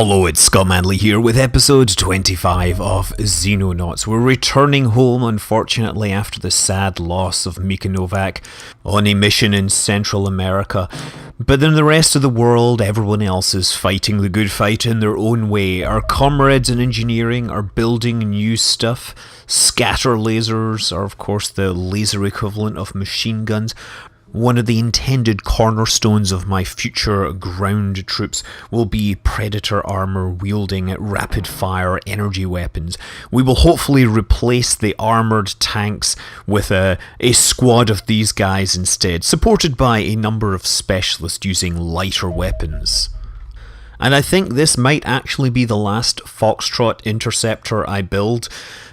Hello, it's Scott Manley here with episode 25 of Xenonauts. We're returning home, unfortunately, after the sad loss of Mika Novak on a mission in Central America. But in the rest of the world, everyone else is fighting the good fight in their own way. Our comrades in engineering are building new stuff. Scatter lasers are, of course, the laser equivalent of machine guns. One of the intended cornerstones of my future ground troops will be Predator armor wielding rapid-fire energy weapons. We will hopefully replace the armored tanks with a squad of these guys instead, supported by a number of specialists using lighter weapons. And I think this might actually be the last Foxtrot Interceptor I build,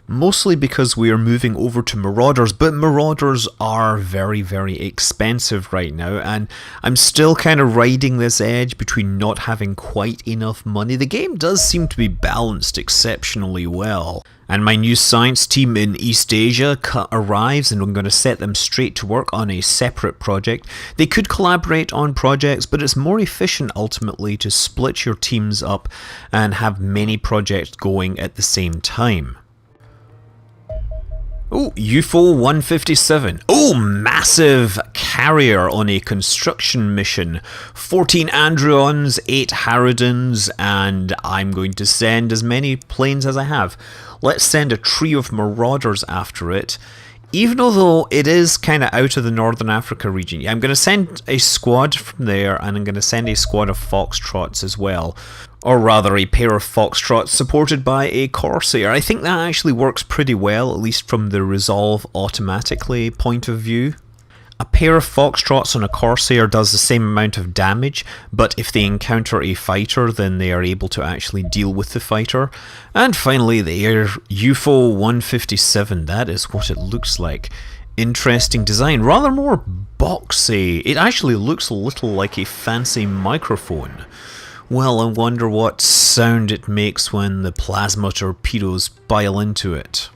mostly because we are moving over to Marauders, but Marauders are very, very expensive right now, and I'm still kind of riding this edge between not having quite enough money. The game does seem to be balanced exceptionally well. And my new science team in East Asia arrives, and I'm going to set them straight to work on a separate project. They could collaborate on projects, but it's more efficient ultimately to split your teams up and have many projects going at the same time. Oh, UFO 157. Oh, massive carrier on a construction mission. 14 Andreons, 8 Harridans, and I'm going to send as many planes as I have. Let's send a trio of Marauders after it. Even though it is kind of out of the Northern Africa region, I'm going to send a squad from there, and I'm going to send a squad of Foxtrots as well. Or rather, a pair of Foxtrots supported by a Corsair. I think that actually works pretty well, at least from the resolve automatically point of view. A pair of Foxtrots on a Corsair does the same amount of damage, but if they encounter a fighter, then they are able to actually deal with the fighter. And finally, the UFO 157, that is what it looks like. Interesting design, rather more boxy. It actually looks a little like a fancy microphone. Well, I wonder what sound it makes when the plasma torpedoes bile into it.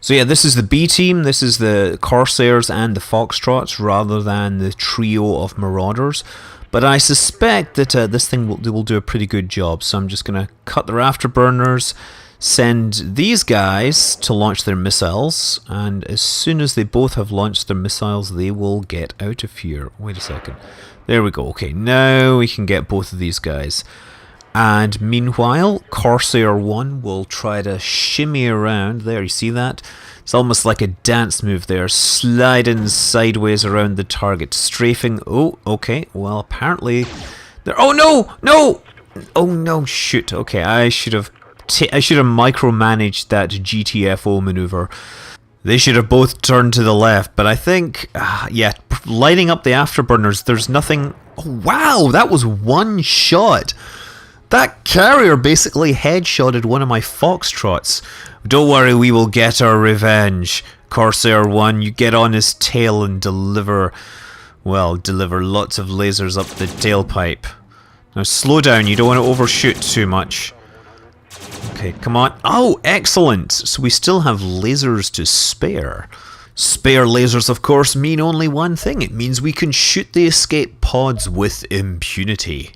So yeah, this is the B team, this is the Corsairs and the Foxtrots rather than the trio of Marauders. But I suspect that this thing will do a pretty good job, so I'm just going to cut their afterburners, send these guys to launch their missiles, and as soon as they both have launched their missiles, they will get out of here. Wait a second. There we go. Okay, now we can get both of these guys. And meanwhile, Corsair 1 will try to shimmy around. There, you see that? It's almost like a dance move there, sliding sideways around the target, strafing. Oh, okay. Well, apparently there. Oh no, no! Oh no! Shoot. Okay, I should have micromanaged that GTFO maneuver. They should have both turned to the left, but I think, yeah, lighting up the afterburners. There's nothing. Oh wow, that was one shot. That carrier basically headshotted one of my Foxtrots. Don't worry, we will get our revenge. Corsair 1, you get on his tail and deliver lots of lasers up the tailpipe. Now slow down, you don't want to overshoot too much. Okay, come on. Oh, excellent! So we still have lasers to spare. Spare lasers, of course, mean only one thing. It means we can shoot the escape pods with impunity.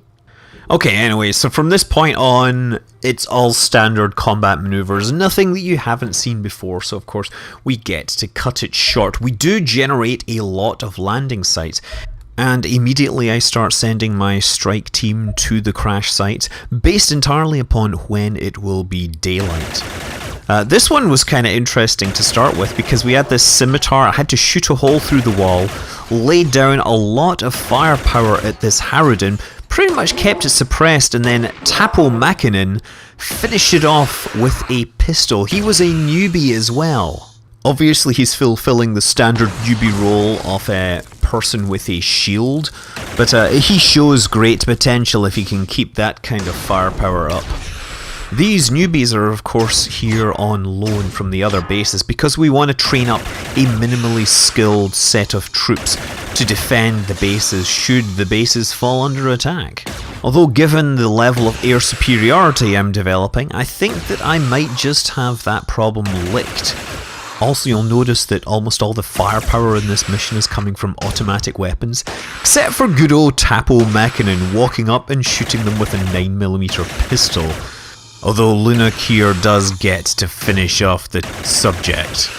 Okay, anyway, so from this point on, it's all standard combat maneuvers, nothing that you haven't seen before, so of course we get to cut it short. We do generate a lot of landing sites, and immediately I start sending my strike team to the crash sites, based entirely upon when it will be daylight. This one was kind of interesting to start with because we had this scimitar. I had to shoot a hole through the wall, lay down a lot of firepower at this Harridan, pretty much kept it suppressed, and then Tapo Makinen finished it off with a pistol. He was a newbie as well. Obviously he's fulfilling the standard newbie role of a person with a shield, but he shows great potential if he can keep that kind of firepower up. These newbies are of course here on loan from the other bases because we want to train up a minimally skilled set of troops to defend the bases should the bases fall under attack. Although given the level of air superiority I'm developing, I think that I might just have that problem licked. Also, you'll notice that almost all the firepower in this mission is coming from automatic weapons, except for good old Tapo Mäkinen walking up and shooting them with a 9mm pistol. Although Luna Kier does get to finish off the subject.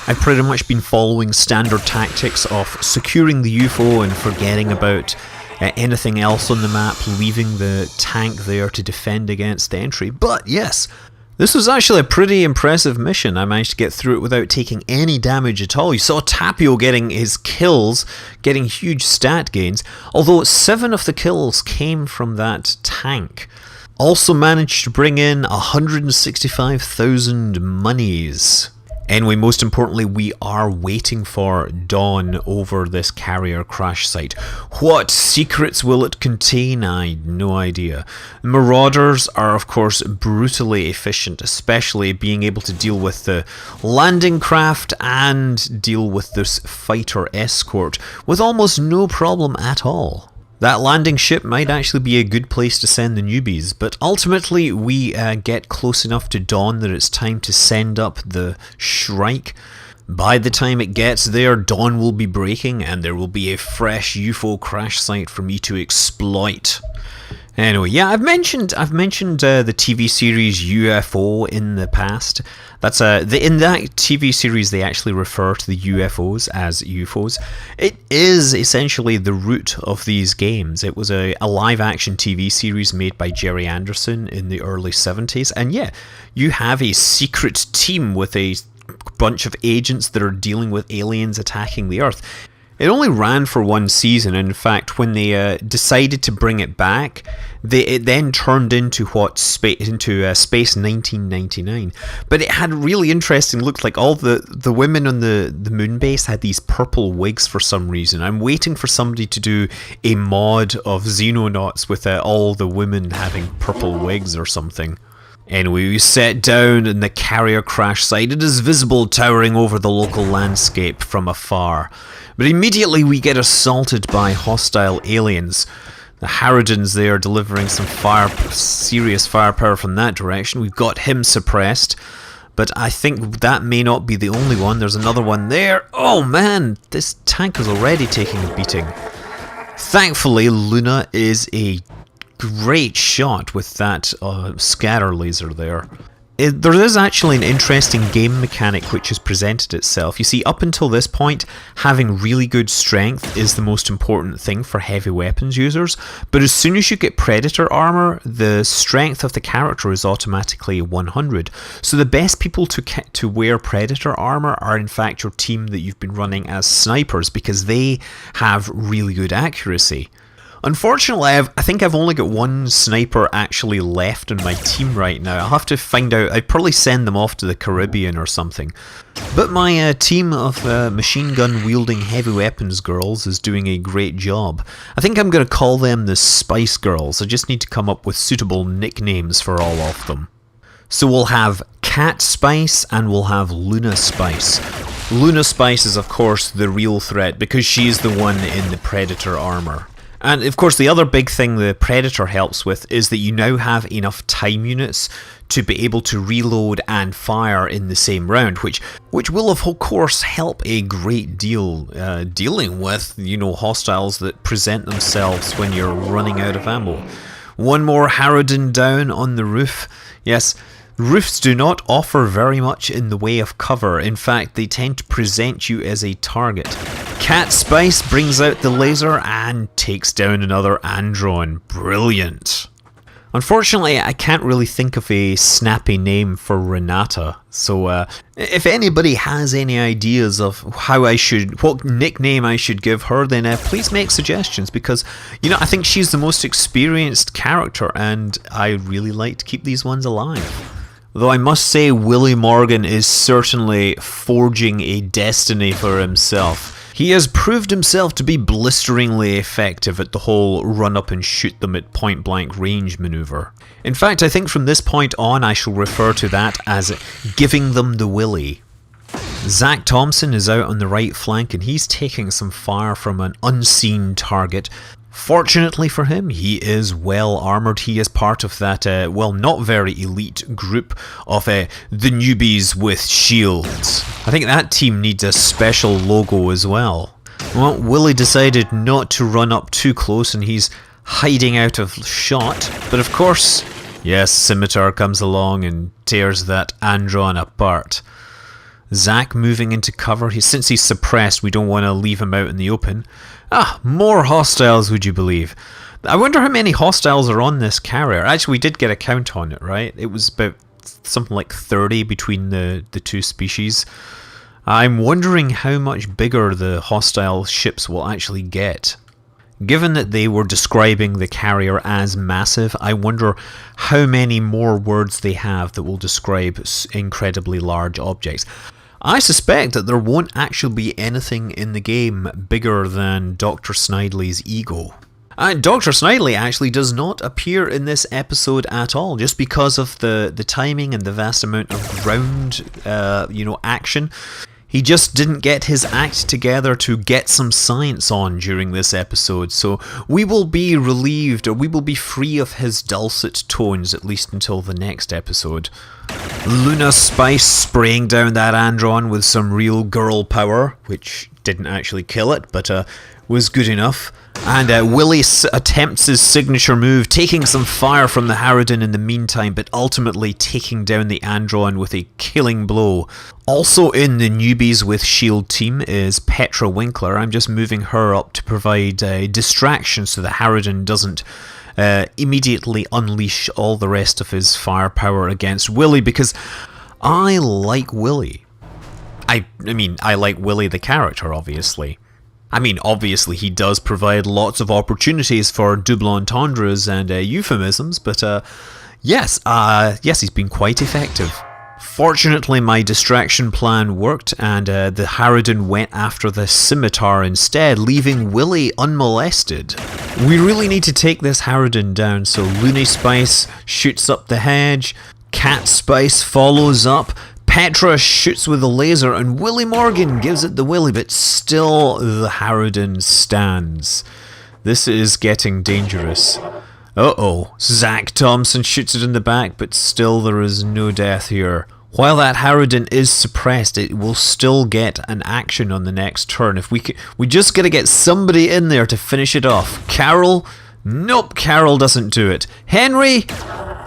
I've pretty much been following standard tactics of securing the UFO and forgetting about anything else on the map, leaving the tank there to defend against the entry. But yes, this was actually a pretty impressive mission. I managed to get through it without taking any damage at all. You saw Tapio getting his kills, getting huge stat gains, although 7 of the kills came from that tank. Also managed to bring in 165,000 monies. Anyway, most importantly, we are waiting for dawn over this carrier crash site. What secrets will it contain? I had no idea. Marauders are of course brutally efficient, especially being able to deal with the landing craft and deal with this fighter escort with almost no problem at all. That landing ship might actually be a good place to send the newbies, but ultimately we get close enough to dawn that it's time to send up the Shrike. By the time it gets there, dawn will be breaking and there will be a fresh UFO crash site for me to exploit. Anyway, yeah, I've mentioned the TV series UFO in the past. That's in that TV series they actually refer to the UFOs as UFOs. It is essentially the root of these games. It was a live-action TV series made by Jerry Anderson in the early 70s, and yeah, you have a secret team with a bunch of agents that are dealing with aliens attacking the Earth. It only ran for one season, and in fact, when they decided to bring it back, it then turned into Space 1999. But it had really interesting looks. Like all the women on the moon base had these purple wigs for some reason. I'm waiting for somebody to do a mod of Xenonauts with all the women having purple wigs or something. Anyway, we set down in the carrier crash site. It is visible towering over the local landscape from afar. But immediately we get assaulted by hostile aliens. The Harridans there delivering some serious firepower from that direction. We've got him suppressed. But I think that may not be the only one. There's another one there. Oh man, this tank is already taking a beating. Thankfully, Luna is a great shot with that scatter laser there. There is actually an interesting game mechanic which has presented itself. You see, up until this point, having really good strength is the most important thing for heavy weapons users, but as soon as you get Predator armor, the strength of the character is automatically 100. So the best people to wear Predator armor are in fact your team that you've been running as snipers, because they have really good accuracy. Unfortunately, I think I've only got one sniper actually left on my team right now. I'll have to find out. I'd probably send them off to the Caribbean or something. But my team of machine gun wielding heavy weapons girls is doing a great job. I think I'm going to call them the Spice Girls. I just need to come up with suitable nicknames for all of them. So we'll have Cat Spice and we'll have Luna Spice. Luna Spice is of course the real threat because she's the one in the Predator armor. And of course the other big thing the Predator helps with is that you now have enough time units to be able to reload and fire in the same round, which will of course help a great deal dealing with, hostiles that present themselves when you're running out of ammo. One more Harridan down on the roof. Yes, roofs do not offer very much in the way of cover. In fact, they tend to present you as a target. Cat Spice brings out the laser and takes down another Andron. Brilliant. Unfortunately, I can't really think of a snappy name for Renata. So if anybody has any ideas of what nickname I should give her, then please make suggestions, because I think she's the most experienced character and I really like to keep these ones alive. Though I must say Willie Morgan is certainly forging a destiny for himself. He has proved himself to be blisteringly effective at the whole run up and shoot them at point blank range maneuver. In fact, I think from this point on I shall refer to that as giving them the willy. Zach Thompson is out on the right flank and he's taking some fire from an unseen target. Fortunately for him, he is well armoured. He is part of that, well, not very elite group of the newbies with shields. I think that team needs a special logo as well. Well, Willie decided not to run up too close and he's hiding out of shot. But of course, yes, Scimitar comes along and tears that Andron apart. Zack moving into cover. Since he's suppressed, we don't want to leave him out in the open. Ah, more hostiles, would you believe? I wonder how many hostiles are on this carrier. Actually, we did get a count on it, right? It was about something like 30 between the two species. I'm wondering how much bigger the hostile ships will actually get. Given that they were describing the carrier as massive, I wonder how many more words they have that will describe incredibly large objects. I suspect that there won't actually be anything in the game bigger than Dr. Snidely's ego. And Dr. Snidely actually does not appear in this episode at all, just because of the timing and the vast amount of ground, action. He just didn't get his act together to get some science on during this episode, so we will be relieved, or we will be free of his dulcet tones, at least until the next episode. Luna Spice spraying down that Andron with some real girl power, which didn't actually kill it, but was good enough. And Willie attempts his signature move, taking some fire from the Harridan in the meantime, but ultimately taking down the Andron with a killing blow. Also in the newbies with shield team is Petra Winkler. I'm just moving her up to provide distraction so the Harridan doesn't immediately unleash all the rest of his firepower against Willie, because I like Willie. I mean, I like Willie the character, obviously. I mean, obviously he does provide lots of opportunities for double entendres and euphemisms, but yes, he's been quite effective. Fortunately, my distraction plan worked, and the Harridan went after the Scimitar instead, leaving Willie unmolested. We really need to take this Harridan down, so Looney Spice shoots up the hedge, Cat Spice follows up, Petra shoots with a laser, and Willie Morgan gives it the willy, but still the Harridan stands. This is getting dangerous. Uh-oh, Zack Thompson shoots it in the back, but still there is no death here. While that Harridan is suppressed, it will still get an action on the next turn. If we just gotta get somebody in there to finish it off. Carol? Nope, Carol doesn't do it. Henry?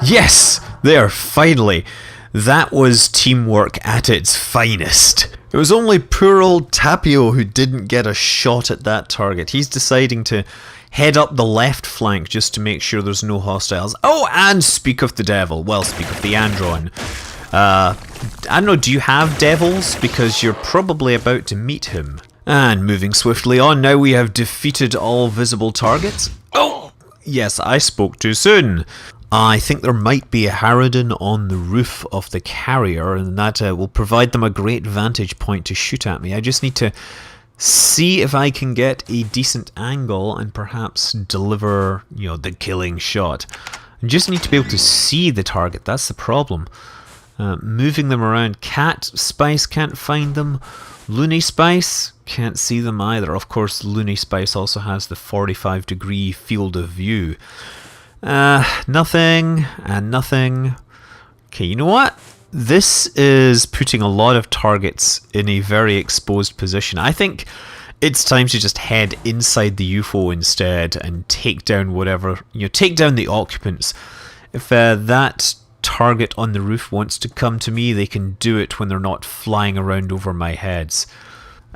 Yes! There, finally. That was teamwork at its finest. It was only poor old Tapio who didn't get a shot at that target. He's deciding to head up the left flank just to make sure there's no hostiles. Oh, and speak of the devil. Well, speak of the Andron. I don't know, do you have devils? Because you're probably about to meet him. And moving swiftly on, now we have defeated all visible targets. Oh, yes, I spoke too soon. I think there might be a Harridan on the roof of the carrier, and that will provide them a great vantage point to shoot at me. I just need to see if I can get a decent angle and perhaps deliver, the killing shot. I just need to be able to see the target, that's the problem. Moving them around, Cat Spice can't find them. Looney Spice can't see them either. Of course, Looney Spice also has the 45-degree field of view. Nothing, and nothing. Okay, you know what? This is putting a lot of targets in a very exposed position. I think it's time to just head inside the UFO instead and take down whatever, take down the occupants. If that target on the roof wants to come to me, they can do it when they're not flying around over my heads.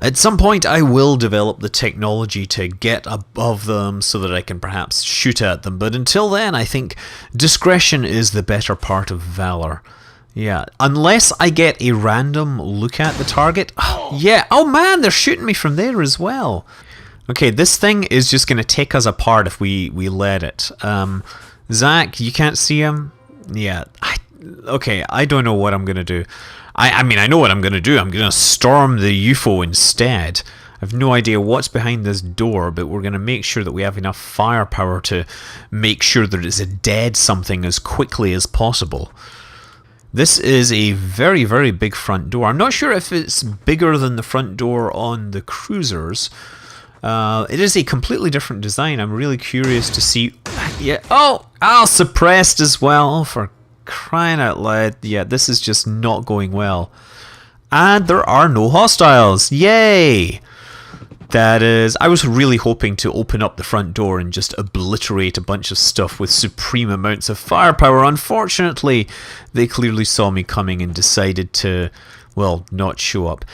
At some point I will develop the technology to get above them so that I can perhaps shoot at them, but until then I think discretion is the better part of valor. Yeah, unless I get a random look at the target. Yeah, oh man, they're shooting me from there as well. Okay, this thing is just going to take us apart if we let it. Zack, you can't see him? Yeah, okay, I don't know what I'm going to do. I mean, I know what I'm going to do. I'm going to storm the UFO instead. I have no idea what's behind this door, but we're going to make sure that we have enough firepower to make sure that it's a dead something as quickly as possible. This is a very, very big front door. I'm not sure if it's bigger than the front door on the cruisers. It is a completely different design. I'm really curious to see. Yeah. Oh, suppressed as well. For crying out loud. Yeah, this is just not going well. And there are no hostiles. Yay! That is, I was really hoping to open up the front door and just obliterate a bunch of stuff with supreme amounts of firepower. Unfortunately, they clearly saw me coming and decided to, well, not show up.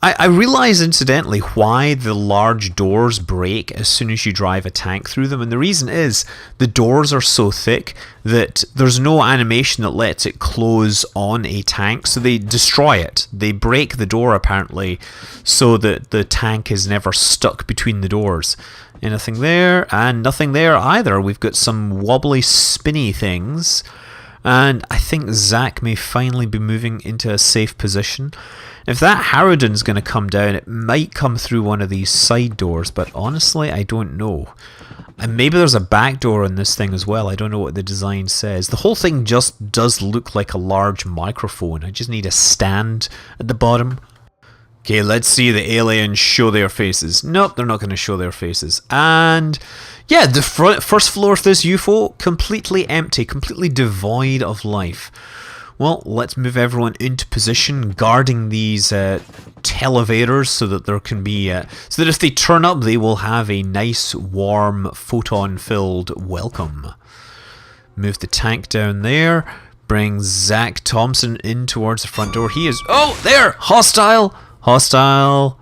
I realise, incidentally, why the large doors break as soon as you drive a tank through them, and the reason is the doors are so thick that there's no animation that lets it close on a tank, so they destroy it. They break the door, apparently, so that the tank is never stuck between the doors. Anything there, and nothing there either. We've got some wobbly, spinny things, and I think Zach may finally be moving into a safe position. If that Harridan's going to come down, it might come through one of these side doors, but honestly, I don't know. And maybe there's a back door in this thing as well. I don't know what the design says. The whole thing just does look like a large microphone. I just need a stand at the bottom. Okay, let's see the aliens show their faces. Nope, they're not going to show their faces. And yeah, the first floor of this UFO, completely empty, completely devoid of life. Well, let's move everyone into position, guarding these televators so that there can be, so that if they turn up, they will have a nice, warm, photon-filled welcome. Move the tank down there. Bring Zach Thompson in towards the front door. He is, oh, there, hostile, hostile.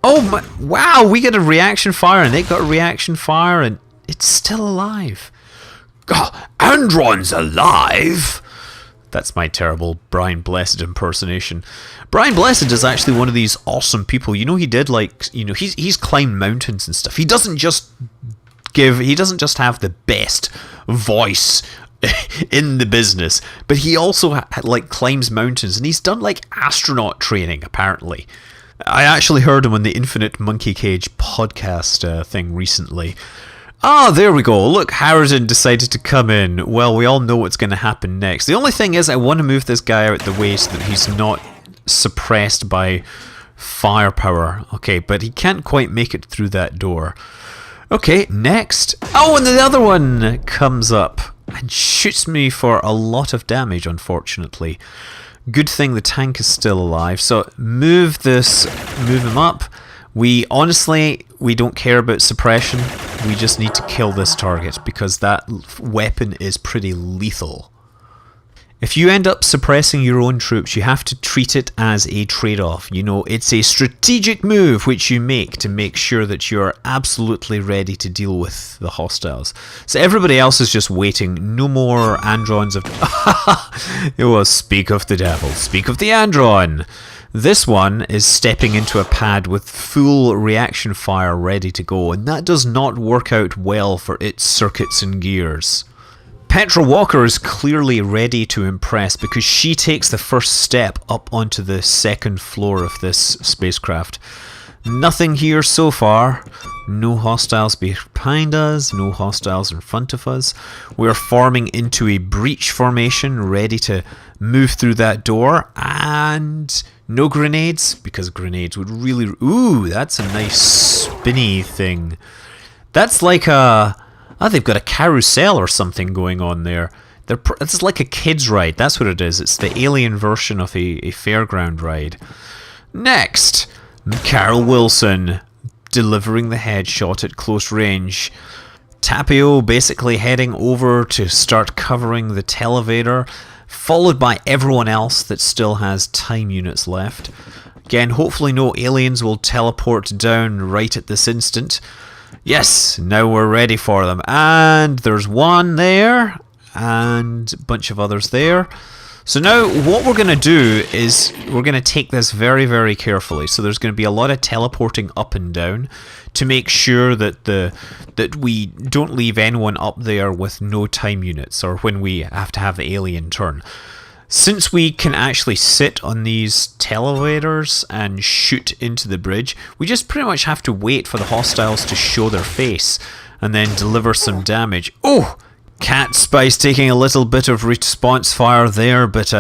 Oh my, wow, we get a reaction fire, and they got a reaction fire, and it's still alive. Oh, Andron's alive. That's my terrible Brian Blessed impersonation. Brian Blessed is actually one of these awesome people. You know, he did he's climbed mountains and stuff. He doesn't just have the best voice in the business, but he also climbs mountains, and he's done astronaut training apparently. I actually heard him on the Infinite Monkey Cage podcast thing recently. Ah, there we go. Look, Harridan decided to come in. Well, we all know what's going to happen next. The only thing is I want to move this guy out the way so that he's not suppressed by firepower. Okay, but he can't quite make it through that door. Okay, next. Oh, and the other one comes up and shoots me for a lot of damage, unfortunately. Good thing the tank is still alive. So move him up. We don't care about suppression. We just need to kill this target because that weapon is pretty lethal. If you end up suppressing your own troops, you have to treat it as a trade-off. You know, it's a strategic move which you make to make sure that you're absolutely ready to deal with the hostiles. So everybody else is just waiting. No more Androns of... It was speak of the devil, speak of the Andron. This one is stepping into a pad with full reaction fire ready to go, and that does not work out well for its circuits and gears. Petra Walker is clearly ready to impress because she takes the first step up onto the second floor of this spacecraft. Nothing here so far. No hostiles behind us, no hostiles in front of us. We're forming into a breach formation, ready to move through that door, and no grenades, because grenades would really... Ooh, that's a nice spinny thing. That's like a... Oh, they've got a carousel or something going on there. It's like a kid's ride, that's what it is. It's the alien version of a fairground ride. Next, Carol Wilson delivering the headshot at close range. Tapio basically heading over to start covering the televator, followed by everyone else that still has time units left. Again, hopefully no aliens will teleport down right at this instant. Yes, now we're ready for them. And there's one there, and a bunch of others there. So now what we're going to do is we're going to take this very, very carefully. So there's going to be a lot of teleporting up and down to make sure that that we don't leave anyone up there with no time units, or when we have to have the alien turn. Since we can actually sit on these televators and shoot into the bridge, we just pretty much have to wait for the hostiles to show their face and then deliver some damage. Oh! Cat Spice taking a little bit of response fire there, but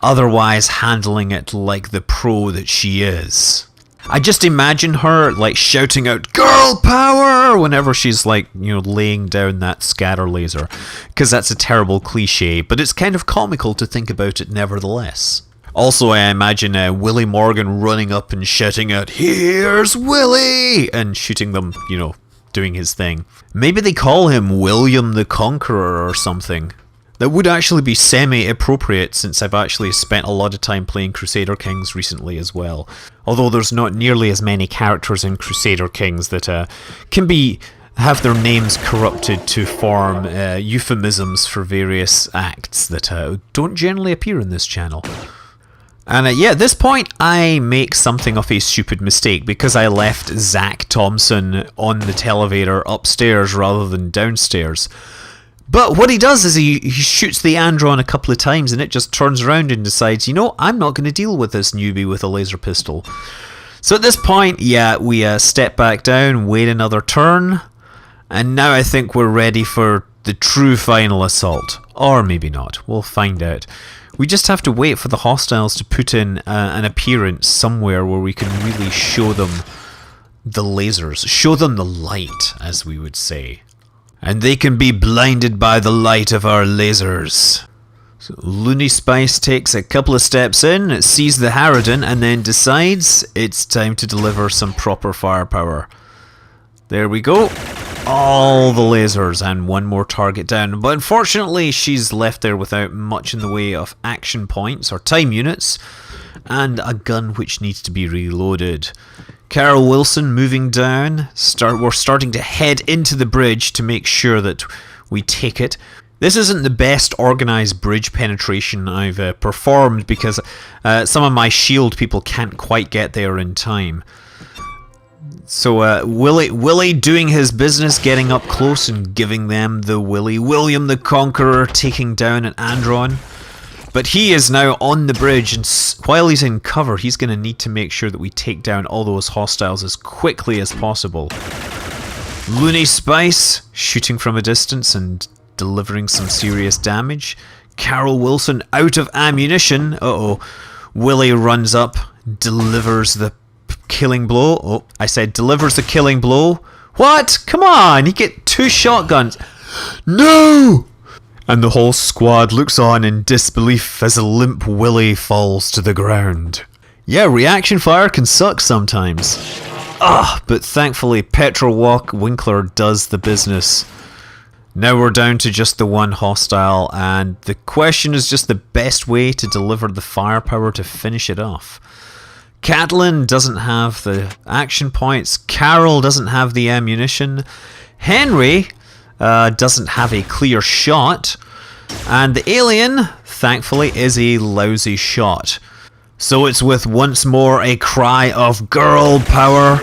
otherwise handling it like the pro that she is. I just imagine her like shouting out "Girl power" whenever she's like, you know, laying down that scatter laser, because that's a terrible cliche, but it's kind of comical to think about it nevertheless. Also, I imagine Willie Morgan running up and shouting out, "Here's Willie!" and shooting them, you know, doing his thing. Maybe they call him William the Conqueror or something. That would actually be semi-appropriate, since I've actually spent a lot of time playing Crusader Kings recently as well. Although there's not nearly as many characters in Crusader Kings that have their names corrupted to form euphemisms for various acts that don't generally appear in this channel. And yeah, at this point, I make something of a stupid mistake because I left Zach Thompson on the televator upstairs rather than downstairs. But what he does is he shoots the Andron a couple of times and it just turns around and decides, you know, I'm not going to deal with this newbie with a laser pistol. So at this point, yeah, we step back down, wait another turn, and now I think we're ready for the true final assault. Or maybe not, we'll find out. We just have to wait for the hostiles to put in an appearance somewhere where we can really show them the lasers, show them the light, as we would say. And they can be blinded by the light of our lasers. So Looney Spice takes a couple of steps in, sees the Harridan, and then decides it's time to deliver some proper firepower. There we go. All the lasers and one more target down. But unfortunately, she's left there without much in the way of action points or time units, and a gun which needs to be reloaded. Carol Wilson moving down. We're starting to head into the bridge to make sure that we take it. This isn't the best organised bridge penetration I've performed because some of my shield people can't quite get there in time. So Willie doing his business, getting up close and giving them the Willie. William the Conqueror taking down an Andron. But he is now on the bridge, and while he's in cover, he's going to need to make sure that we take down all those hostiles as quickly as possible. Looney Spice shooting from a distance and delivering some serious damage. Carol Wilson out of ammunition. Uh-oh. Willie runs up, delivers the killing blow. Oh, I said delivers the killing blow. What? Come on, you get 2 shotguns. No! And the whole squad looks on in disbelief as a limp Willie falls to the ground. Yeah, reaction fire can suck sometimes. But thankfully Petrol Winkler does the business. Now we're down to just the one hostile, and the question is just the best way to deliver the firepower to finish it off. Catelyn doesn't have the action points. Carol doesn't have the ammunition. Henry doesn't have a clear shot, and the alien, thankfully, is a lousy shot. So it's with once more a cry of girl power.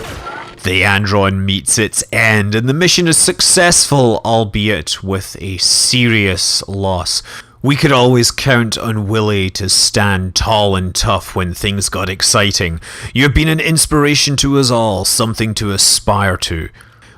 The Andron meets its end, and the mission is successful, albeit with a serious loss. We could always count on Willie to stand tall and tough when things got exciting. You've been an inspiration to us all, something to aspire to.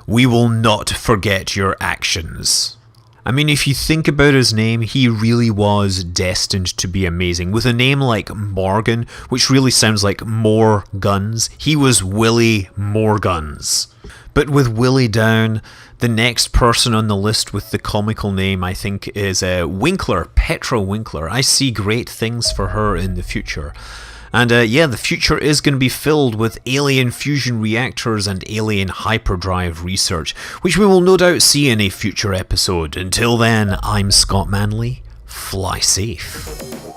We will not forget your actions. I mean, if you think about his name, he really was destined to be amazing. With a name like Morgan, which really sounds like more guns, he was Willie More Guns. But with Willie down, the next person on the list with the comical name, I think, is Winkler, Petra Winkler. I see great things for her in the future. And yeah, the future is going to be filled with alien fusion reactors and alien hyperdrive research, which we will no doubt see in a future episode. Until then, I'm Scott Manley. Fly safe.